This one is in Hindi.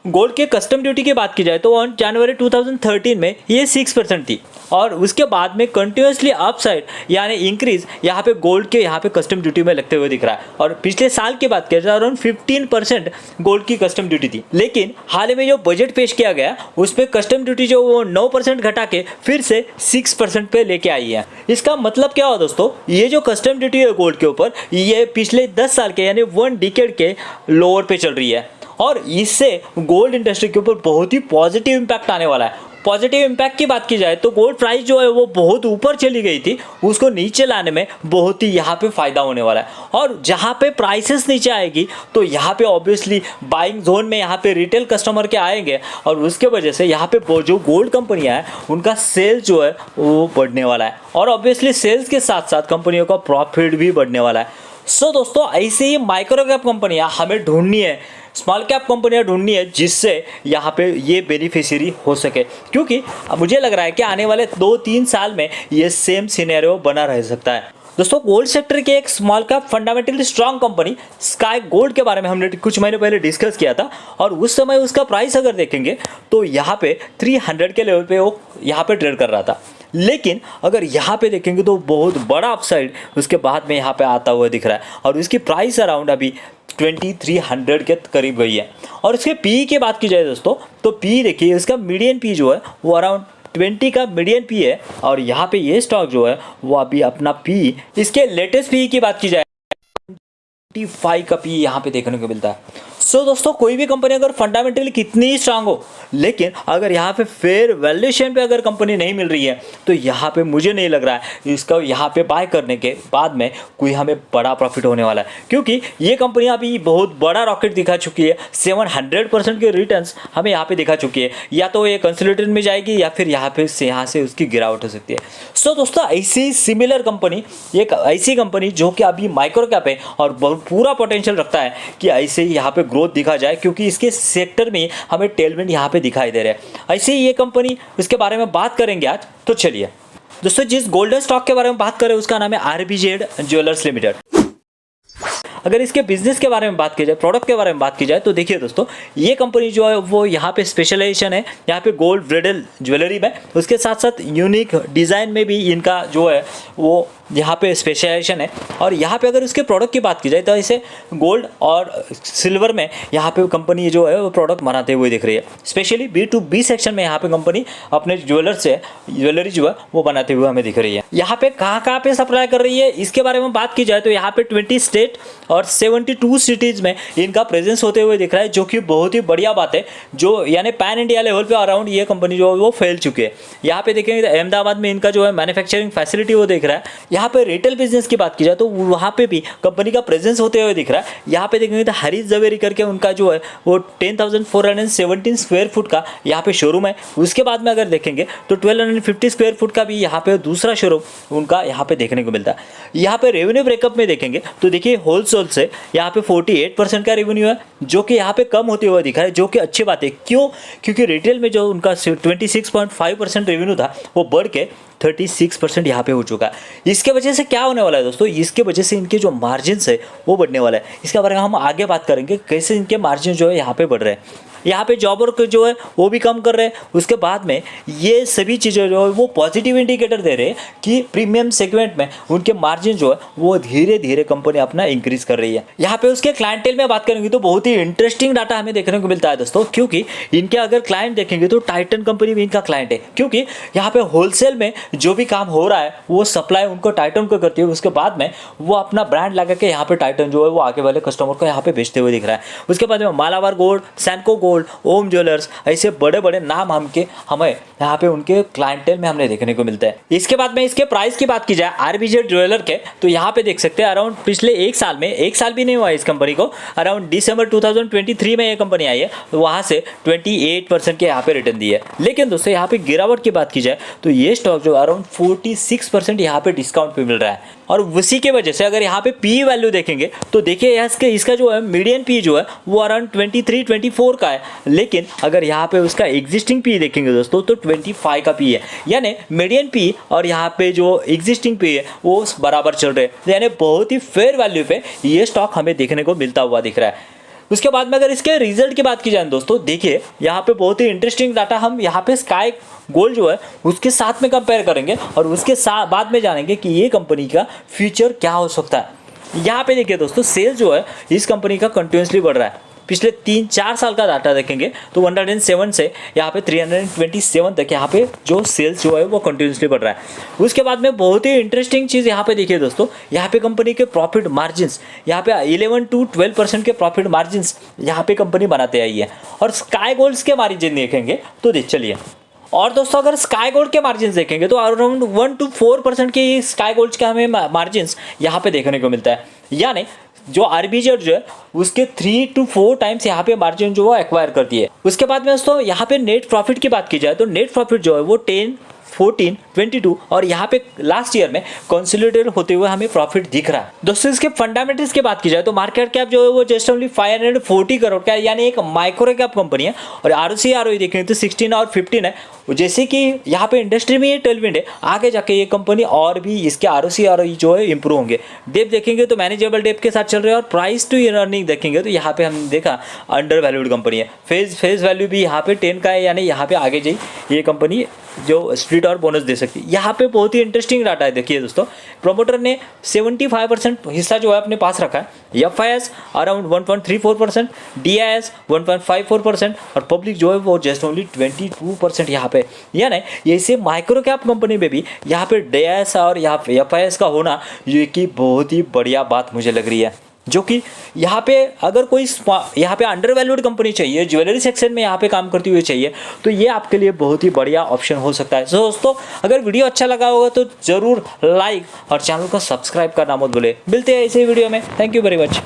गोल्ड के कस्टम ड्यूटी की बात की जाए तो ऑन जनवरी 2013 में ये 6% थी और उसके बाद में कंटिन्यूसली अपसाइड यानी इंक्रीज यहाँ पे गोल्ड के यहाँ पे कस्टम ड्यूटी में लगते हुए दिख रहा है। और पिछले साल की बात किया जाए अराउंड 15% गोल्ड की कस्टम ड्यूटी थी, लेकिन हाल ही में जो बजट पेश किया गया उसमें कस्टम ड्यूटी जो वो 9% घटा के फिर से 6% पे लेके आई है। इसका मतलब क्या हुआ दोस्तों, ये जो कस्टम ड्यूटी है गोल्ड के ऊपर ये पिछले 10 साल के यानी 1 डिकेड के लोअर पे चल रही है और इससे गोल्ड इंडस्ट्री के ऊपर बहुत ही पॉजिटिव इम्पैक्ट आने वाला है। पॉजिटिव इम्पैक्ट की बात की जाए तो गोल्ड प्राइस जो है वो बहुत ऊपर चली गई थी, उसको नीचे लाने में बहुत ही यहाँ पे फ़ायदा होने वाला है। और जहाँ पे प्राइसेस नीचे आएगी तो यहाँ पे ऑब्वियसली बाइंग जोन में यहाँ पे रिटेल कस्टमर के आएंगे और उसके वजह से यहाँ पे जो गोल्ड कंपनियाँ हैं उनका सेल्स जो है वो बढ़ने वाला है और ऑब्वियसली सेल्स के साथ साथ कंपनियों का प्रॉफिट भी बढ़ने वाला है। सो दोस्तों ऐसे ही माइक्रो कैप कंपनियाँ हमें ढूंढनी है, स्मॉल कैप कंपनियां ढूंढनी है जिससे यहाँ पे ये बेनिफिशियरी हो सके, क्योंकि मुझे लग रहा है कि आने वाले 2-3 साल में ये सेम सिनेरियो बना रह सकता है। दोस्तों गोल्ड सेक्टर के एक small cap fundamentally strong company sky gold के बारे में हमने कुछ महीने पहले डिस्कस किया था और उस समय उसका प्राइस अगर देखेंगे तो यहाँ पे 300 के लेवल पे वो यहाँ पे ट्रेड कर रहा था, लेकिन अगर यहाँ पे देखेंगे तो बहुत बड़ा अपसाइड उसके बाद में यहाँ पे आता हुआ दिख रहा है और उसकी प्राइस अराउंड अभी 2300 के करीब गई है। और इसके पी की बात की जाए दोस्तों तो पी देखिए इसका मीडियन पी जो है वो अराउंड 20 का मीडियन पी है और यहाँ पे ये स्टॉक जो है वो अभी अपना पी, इसके लेटेस्ट पी की बात की जाए 25 का पी यहाँ पे देखने को मिलता है। सो दोस्तों कोई भी कंपनी अगर फंडामेंटली कितनी ही स्ट्रांग हो, लेकिन अगर यहाँ पे फेयर वैल्यूएशन पे अगर कंपनी नहीं मिल रही है तो यहाँ पे मुझे नहीं लग रहा है इसका यहाँ पे बाय करने के बाद में कोई हमें बड़ा प्रॉफिट होने वाला है, क्योंकि ये कंपनी अभी बहुत बड़ा रॉकेट दिखा चुकी है। 700% के रिटर्न्स हमें यहाँ पे दिखा चुकी है, या तो ये कंसोलिडेशन में जाएगी या फिर यहाँ से उसकी गिरावट हो सकती है। सो दोस्तों ऐसी सिमिलर कंपनी, एक ऐसी कंपनी जो कि अभी माइक्रो कैप है और पूरा पोटेंशियल रखता है कि ऐसे ही यहाँ पे ग्रोथ दिखा जाए, क्योंकि इसके सेक्टर में हमें टेलमेंट यहाँ पे दिखाई दे रहे हैं। ऐसे ही ये कंपनी, इसके बारे में बात करेंगे आज। तो चलिए दोस्तों जिस गोल्डन स्टॉक के बारे में बात करें उसका नाम है आरबीजेड ज्वेलर्स लिमिटेड। अगर इसके बिजनेस के बारे में बात की जाए, प्रोडक्ट के बारे में बात की जाए तो देखिए दोस्तों ये कंपनी जो है वो यहाँ पे स्पेशलाइजेशन है यहाँ पे गोल्ड ब्राइडल ज्वेलरी में, उसके साथ साथ यूनिक डिज़ाइन में भी इनका जो है वो यहाँ पे स्पेशलाइजेशन है। और यहाँ पे अगर उसके प्रोडक्ट की बात की जाए तो इसे गोल्ड और सिल्वर में यहाँ पे कंपनी जो है वो प्रोडक्ट बनाते हुए दिख रही है। स्पेशली B2B सेक्शन में यहाँ पे कंपनी अपने ज्वेलरी जो है वो बनाते हुए हमें दिख रही है। यहाँ पे कहाँ पे सप्लाई कर रही है इसके बारे में बात की जाए तो यहाँ पे 20 स्टेट और 72 सिटीज़ में इनका प्रेजेंस होते हुए दिख रहा है, जो कि बहुत ही बढ़िया बात है। जो यानी पैन इंडिया लेवल पे अराउंड ये कंपनी जो है वो फैल चुकी है। यहाँ पे देखेंगे तो अहमदाबाद में इनका जो है मैन्युफैक्चरिंग फैसिलिटी वो दिख रहा है। यहाँ पे रिटेल बिजनेस की बात की जाए तो वहाँ पे भी कंपनी का प्रेजेंस होते हुए दिख रहा है। यहाँ पे देखेंगे तो हरीश जवेरी करके उनका जो है वो 10,417 स्क्वायर फुट का यहाँ पे शोरूम है। उसके बाद में अगर देखेंगे तो 1250 स्क्वायर फुट का भी यहाँ पे दूसरा शोरूम उनका यहाँ पे देखने को मिलता है। यहाँ पे रेवेन्यू ब्रेकअप में देखेंगे तो देखिए होलसेल से यहाँ पे 48% का रेवेन्यू है, जो कि यहाँ पे कम होते हुए दिखा है, जो कि अच्छी बात है। क्यों? क्योंकि रिटेल में जो उनका 26.5% रेवेन्यू था वो बढ़ के 36% यहाँ पे हो चुका है। इसके वजह से क्या होने वाला है दोस्तों, इसके वजह से इनके जो मार्जिन्स है वो बढ़ने वाला है। इसके बारे में हम आगे बात करेंगे कैसे इनके मार्जिन जो है यहाँ पे बढ़ रहे हैं। यहाँ पे जॉब वर्क जो है वो भी कम कर रहे हैं। उसके बाद में ये सभी चीज़ें जो है वो पॉजिटिव इंडिकेटर दे रहे हैं कि प्रीमियम सेगमेंट में उनके मार्जिन जो है वो धीरे धीरे कंपनी अपना इंक्रीज कर रही है। यहाँ पे उसके क्लाइंटेल में बात करेंगे तो बहुत ही इंटरेस्टिंग डाटा हमें देखने को मिलता है दोस्तों, क्योंकि इनके अगर क्लाइंट देखेंगे तो टाइटन कंपनी भी इनका क्लाइंट है। क्योंकि यहाँ पे होलसेल में जो भी काम हो रहा है वो सप्लाई उनको टाइटन को करती है, उसके बाद में वो अपना ब्रांड लगा के यहाँ पे टाइटन जो है वो आगे वाले कस्टमर को यहाँ पे बेचते हुए दिख रहा है। उसके बाद में मालाबार गोल्ड, सैनको गोल्ड, ओम ज्वेलर्स, ऐसे बड़े बड़े नाम हमें यहाँ पे उनके क्लाइंटेल में हमने देखने को मिलता है। इसके बाद में इसके प्राइस की बात की जाए आरबीजेड ज्वेलर के तो यहाँ पे देख सकते हैं अराउंड पिछले एक साल भी नहीं हुआ इस कंपनी को, अराउंड दिसंबर 2023 में ये कंपनी आई है, तो वहाँ से 28% के यहाँ पे रिटर्न दी है। लेकिन दोस्तों यहाँ पे गिरावट की बात की जाए तो ये स्टॉक जो अराउंड 46% यहाँ पे डिस्काउंट पे मिल रहा है। और उसी के वजह से अगर यहाँ पे पी वैल्यू देखेंगे तो देखिए इसका जो है मीडियन पी जो है वो अराउंड 23-24 का है, लेकिन अगर यहाँ पे उसका एग्जिस्टिंग पी देखेंगे दोस्तों तो 25 का पी है। यानी मीडियन पी और यहाँ पे जो एग्जिस्टिंग पी है वो बराबर चल रहे हैं, यानी बहुत ही फेयर वैल्यू पे ये स्टॉक हमें देखने को मिलता हुआ दिख रहा है। उसके बाद में अगर इसके रिजल्ट की बात की जाए दोस्तों, देखिए यहाँ पे बहुत ही इंटरेस्टिंग डाटा हम यहाँ पे स्काई गोल्ड जो है उसके साथ में कंपेयर करेंगे और उसके बाद में जानेंगे कि ये कंपनी का फ्यूचर क्या हो सकता है। यहाँ पे देखिए दोस्तों, सेल जो है इस कंपनी का कंटिन्यूसली बढ़ रहा है। पिछले 3-4 साल का डाटा देखेंगे तो 107 से यहाँ पे 327 तक यहाँ पे जो सेल्स जो है वो कंटिन्यूसली बढ़ रहा है। उसके बाद में बहुत ही इंटरेस्टिंग चीज़ यहाँ पे देखिए दोस्तों, यहाँ पे कंपनी के प्रॉफिट मार्जिन्स यहाँ पे 11 to 12% के प्रॉफिट मार्जिन्स यहाँ पे कंपनी बनाते आई है। और स्काई गोल्ड्स के मार्जिन देखेंगे तो चलिए, और दोस्तों अगर स्काई गोल्ड के मार्जिन देखेंगे तो अराउंड 1 to 4% के स्काई गोल्ड के हमें मार्जिन यहाँ पे देखने को मिलता है। यानी जो आरबीजेड जो है उसके 3 to 4 टाइम्स यहाँ पे मार्जिन जो है एक्वायर करती है। उसके बाद में दोस्तों यहाँ पे नेट प्रॉफिट की बात की जाए तो नेट प्रॉफिट जो है वो 10, 14, 22 और यहाँ पे लास्ट ईयर में कंसोलिडेटेड होते हुए हमें प्रॉफिट दिख रहा है। दोस्तों इसके फंडामेंटल्स की बात की जाए तो मार्केट कैप जो है वो जस्ट ओनली 540 करोड़ का है, यानी एक माइक्रो कैप कंपनी है। और आरओसी आरओई देखेंगे तो 16 और 15 है। जैसे कि यहाँ पे इंडस्ट्री में ये टेलविंड है, आगे जाके ये कंपनी और भी इसके आरओसी आरओई जो है इंप्रूव होंगे। डेप देखेंगे तो मैनेजेबल डेप के साथ चल रहे हैं और प्राइस टू अर्निंग देखेंगे तो यहाँ पे हमने देखा अंडर वैल्यूड कंपनी है। फेस वैल्यू भी यहाँ पे 10 का है, यानी यहाँ पे आगे जाई ये कंपनी जो स्प्लिट और बोनस दे सकती है। यहाँ पे बहुत ही इंटरेस्टिंग डाटा है। देखिए दोस्तों, प्रोमोटर ने 75% हिस्सा जो है अपने पास रखा है, एफआईएस अराउंड 1.34%, डीआईएस 1.54% और पब्लिक जो है वो जस्ट ओनली 22% यहाँ पे। यानी ऐसे माइक्रो कैप कंपनी में भी यहाँ पे डीआईएस और यहाँ पे एफआईएस का होना ये की बहुत ही बढ़िया बात मुझे लग रही है। जो कि यहाँ पे अगर कोई यहाँ पे अंडर वैल्यूड कंपनी चाहिए, ज्वेलरी सेक्शन में यहाँ पे काम करती हुई चाहिए, तो ये आपके लिए बहुत ही बढ़िया ऑप्शन हो सकता है। तो दोस्तों अगर वीडियो अच्छा लगा होगा तो ज़रूर लाइक और चैनल को सब्सक्राइब करना मत भूले। मिलते हैं इसी वीडियो में। Thank you very much.